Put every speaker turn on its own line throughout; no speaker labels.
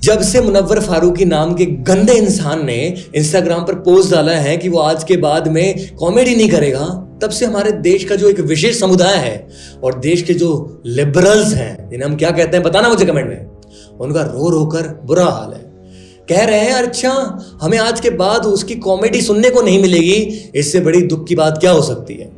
जब से मुनव्वर फारूकी नाम के गंदे इंसान ने इंस्टाग्राम पर पोस्ट डाला है कि वो आज के बाद में कॉमेडी नहीं करेगा, तब से हमारे देश का जो एक विशेष समुदाय है और देश के जो लिबरल्स हैं, जिन्हें हम क्या कहते हैं बताना मुझे कमेंट में, उनका रो रो कर बुरा हाल है। कह रहे हैं अच्छा हमें आज के बाद उसकी कॉमेडी सुनने को नहीं मिलेगी, इससे बड़ी दुख की बात क्या हो सकती है।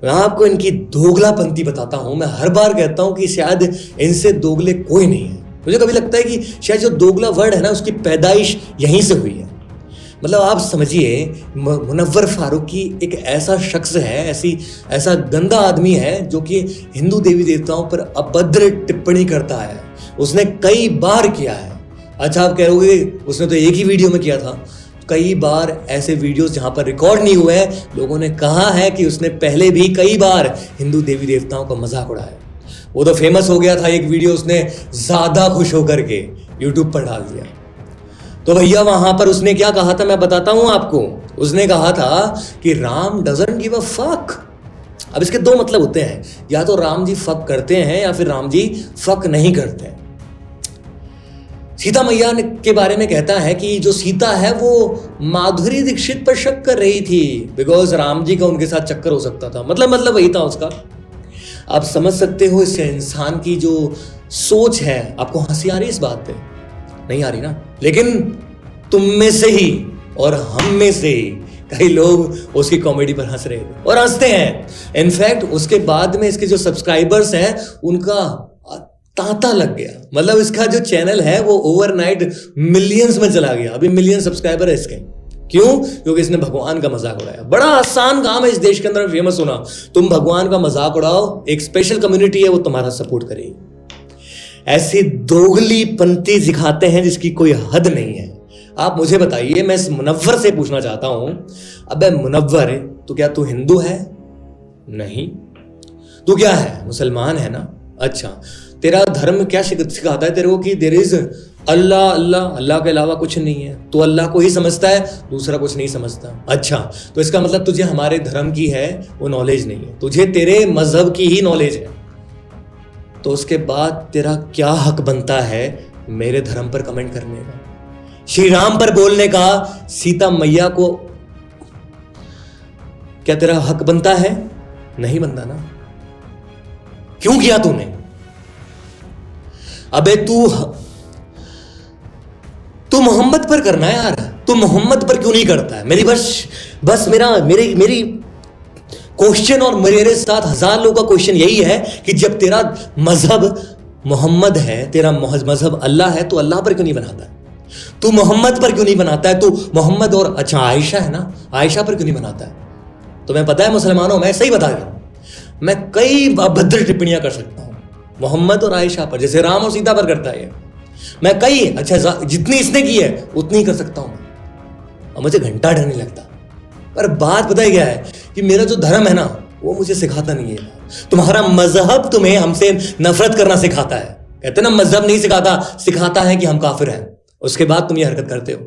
मैं आपको इनकी दोगलापंती बताता हूं। मैं हर बार कहता हूं कि शायद इनसे दोगले कोई नहीं है। मुझे कभी लगता है कि शायद जो दोगला वर्ड है ना, उसकी पैदाइश यहीं से हुई है। मतलब आप समझिए, मुनव्वर फारूकी एक ऐसा शख्स है, ऐसा गंदा आदमी है जो कि हिंदू देवी देवताओं पर अभद्र टिप्पणी करता है। उसने कई बार किया है। अच्छा आप कहोगे उसने तो एक ही वीडियो में किया था। कई बार ऐसे वीडियोस जहां पर रिकॉर्ड नहीं हुए हैं, लोगों ने कहा है कि उसने पहले भी कई बार हिंदू देवी देवताओं का मजाक उड़ाया। वो तो फेमस हो गया था, एक वीडियो उसने ज्यादा खुश होकर के यूट्यूब पर डाल दिया। तो भैया वहां पर उसने क्या कहा था मैं बताता हूं आपको। उसने कहा था कि Ram doesn't give a fuck. अब इसके दो मतलब होते हैं, या तो राम जी फक करते हैं या फिर राम जी फक नहीं करते हैं। सीता मैया के बारे में कहता है कि जो सीता है वो माधुरी दीक्षित पर शक कर रही थी, बिकॉज राम जी का उनके साथ चक्कर हो सकता था। मतलब वही था उसका। आप समझ सकते हो इससे इंसान की जो सोच है। आपको हंसी आ रही है इस बात पे? नहीं आ रही ना। लेकिन तुम में से ही और हम में से ही कई लोग उसकी कॉमेडी पर हंस रहे थे और हंसते हैं। इनफैक्ट उसके बाद में इसके जो सब्सक्राइबर्स हैं उनका तांता लग गया। मतलब इसका जो चैनल है वो ओवरनाइट मिलियंस में चला गया। अभी मिलियन सब्सक्राइबर है इसके। क्यों? क्योंकि इसने भगवान का मजाक उड़ाया। बड़ा आसान काम है इस देश के अंदर फेमस होना। तुम भगवान का मजाक उड़ाओ, एक स्पेशल कम्युनिटी है वो तुम्हारा सपोर्ट करेगी। ऐसी दोगली पंथी दिखाते हैं जिसकी कोई हद नहीं है। आप मुझे बताइए, मैं इस मुनव्वर से पूछना चाहता हूं, अबे मुनव्वर तो क्या तू हिंदू है? नहीं। तू क्या है? मुसलमान है ना। अच्छा, तेरा धर्म क्या सिखाता है तेरे को कि देयर इज अल्लाह, अल्लाह के अलावा कुछ नहीं है। तो अल्लाह को ही समझता है, दूसरा कुछ नहीं समझता। अच्छा, तो इसका मतलब तुझे हमारे धर्म की है वो नॉलेज नहीं है, तुझे तेरे मजहब की ही नॉलेज है। तो उसके बाद तेरा क्या हक बनता है मेरे धर्म पर कमेंट करने का, श्री राम पर बोलने का, सीता मैया को? क्या तेरा हक बनता है? नहीं बनता ना। क्यों किया तूने? अबे तू मोहम्मद पर करना है यार। तू मोहम्मद पर क्यों नहीं करता है? बस मेरी क्वेश्चन और मेरे साथ हजार लोगों का क्वेश्चन यही है कि जब तेरा मजहब मोहम्मद है, तेरा मजहब अल्लाह है, तो अल्लाह पर क्यों नहीं बनाता है? तू मोहम्मद पर क्यों नहीं बनाता है? तू मोहम्मद और अच्छा आयशा है ना, आयशा पर क्यों नहीं बनाता है? तुम्हें पता है मुसलमानों, मैं सही बता रहा हूं, मैं कई अभद्र टिप्पणियां कर सकता हूं मोहम्मद और आयशा पर, जैसे राम और सीता पर करता है। मैं कई जितनी इसने की है उतनी कर सकता हूं और मुझे घंटा डर नहीं लगता। पर बात पता है क्या है कि मेरा जो धर्म है ना वो मुझे सिखाता नहीं है। तुम्हारा मजहब तुम्हें हमसे नफरत करना सिखाता है। कहते ना मजहब नहीं सिखाता है कि हम काफिर हैं। उसके बाद तुम ये हरकत करते हो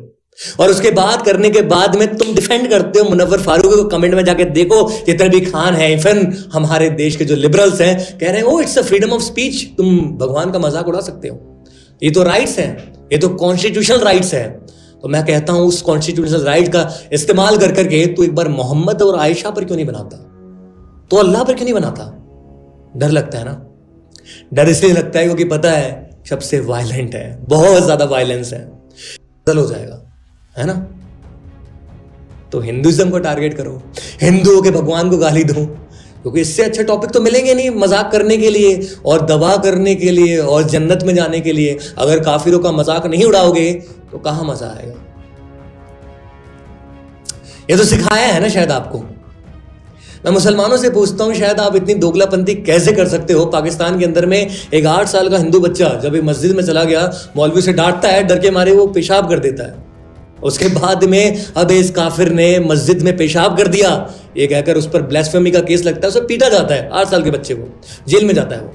और उसके बाद करने के बाद में तुम डिफेंड करते हो मुनव्वर फारूकी को। कमेंट में जाके देखो, जितने भी खान है, इवन हमारे देश के जो लिबरल्स हैं कह रहे हैं oh it's a freedom of speech, तुम भगवान का मजाक उड़ा सकते हो, ये तो राइट्स है, ये तो कॉन्स्टिट्यूशनल राइट्स है। तो मैं कहता हूं उस कॉन्स्टिट्यूशनल राइट का इस्तेमाल कर करके तू एक बार मोहम्मद और आयशा पर क्यों नहीं बनाता? तो अल्लाह पर क्यों नहीं बनाता? डर लगता है ना। डर इसलिए लगता है क्योंकि पता है सबसे वायलेंट है, बहुत ज्यादा वायलेंस है, हो जाएगा, है ना। तो हिंदुइज्म को टारगेट करो, हिंदुओं के भगवान को गाली दो, क्योंकि इससे अच्छे टॉपिक तो मिलेंगे नहीं मजाक करने के लिए और दवा करने के लिए और जन्नत में जाने के लिए। अगर काफिरों का मजाक नहीं उड़ाओगे तो कहां मजा आएगा? ये तो सिखाया है ना शायद आपको। मैं मुसलमानों से पूछता हूं, शायद आप इतनी दोगलापंती कैसे कर सकते हो? पाकिस्तान के अंदर में एक 8 साल का हिंदू बच्चा जब एक मस्जिद में चला गया, मौलवी से डांटता है, डर के मारे वो पेशाब कर देता है। उसके बाद में अब इस काफिर ने मस्जिद में पेशाब कर दिया ये कहकर उस पर ब्लास्फेमी का केस लगता है, उसे पीटा जाता है। 8 साल के बच्चे को जेल में जाता है। वो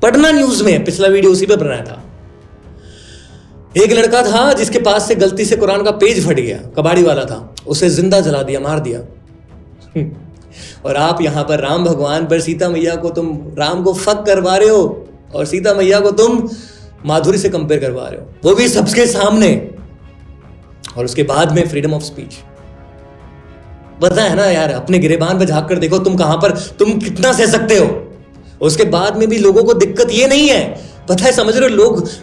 पढ़ना न्यूज में, पिछला वीडियो उसी पे बनाया था। एक लड़का था जिसके पास से गलती से कुरान का पेज फट गया, कबाड़ी वाला था, उसे जिंदा जला दिया, मार दिया। और आप यहां पर राम भगवान पर सीता मैया को तुम राम को फक करवा रहे हो और सीता मैया को तुम माधुरी से कंपेयर करवा रहे हो, वो भी सबके सामने, और उसके बाद में फ्रीडम ऑफ स्पीच। पता है ना यार, अपने गिरेबान पे झांक कर देखो तुम कहां पर, तुम कितना सह सकते हो। उसके बाद में भी लोगों को दिक्कत ये नहीं है, पता है, समझ रहे हो,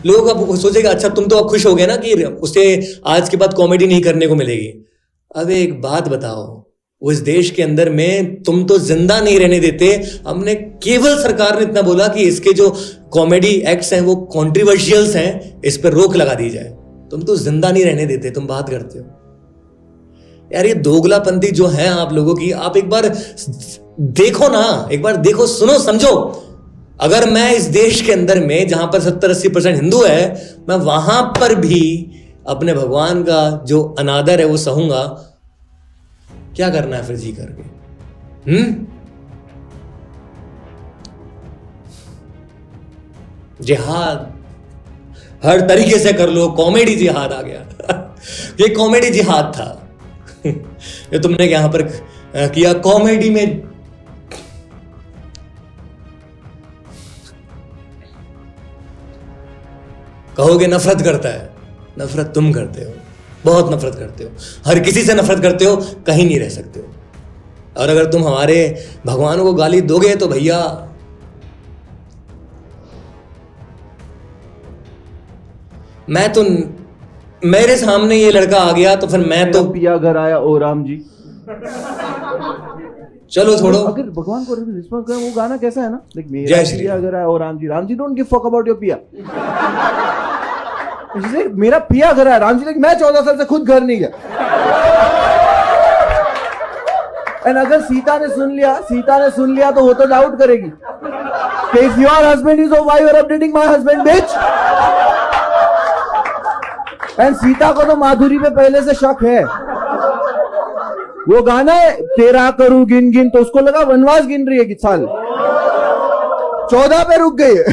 लोग अब सोचेगा अच्छा तुम तो अब खुश हो गए ना कि उसे आज के बाद कॉमेडी नहीं करने को मिलेगी। अब एक बात बताओ, उस देश के अंदर में तुम तो जिंदा नहीं रहने देते। हमने केवल, सरकार ने इतना बोला कि इसके जो कॉमेडी एक्ट्स हैं वो कॉन्ट्रोवर्शियल्स हैं, इस पर रोक लगा दी जाए। तुम तो जिंदा नहीं रहने देते, तुम बात करते हो यार। ये दोगलापंथी जो है आप लोगों की, आप एक बार देखो ना, एक बार देखो, सुनो, समझो। अगर मैं इस देश के अंदर में जहां पर 70-80% हिंदू है, मैं वहां पर भी अपने भगवान का जो अनादर है वो सहूंगा, क्या करना है फिर जी करके? जिहाद हर तरीके से कर लो, कॉमेडी जिहाद आ गया। ये कॉमेडी जिहाद था ये तुमने यहां पर किया कॉमेडी में। कहोगे नफरत करता है, नफरत तुम करते हो, बहुत नफरत करते हो, हर किसी से नफरत करते हो, कहीं नहीं रह सकते हो। और अगर तुम हमारे भगवान को गाली दोगे तो भैया मैं तो, मेरे सामने ये लड़का आ गया तो फिर मैं तो
पिया घर आया ओ राम जी।
चलो छोड़ो,
अगर भगवान को रिस्पॉन्स करें, वो गाना कैसा है ना, लाइक
जय
मेरा
श्री
पिया घर आया ओ Ram ji don't give fuck about your पिया। मेरा पिया घर आया, राम जी लाइक मैं 14 साल से खुद घर नहीं गया। एंड अगर सीता ने सुन लिया तो वो तो डाउट करेगी कि if your husband is, why you are updating my husband bitch. And Sita को तो माधुरी पे पहले से शक है। वो गाना है तेरा करूं गिन गिन, तो उसको लगा वनवास गिन रही है कि साल 14 पे रुक गई है।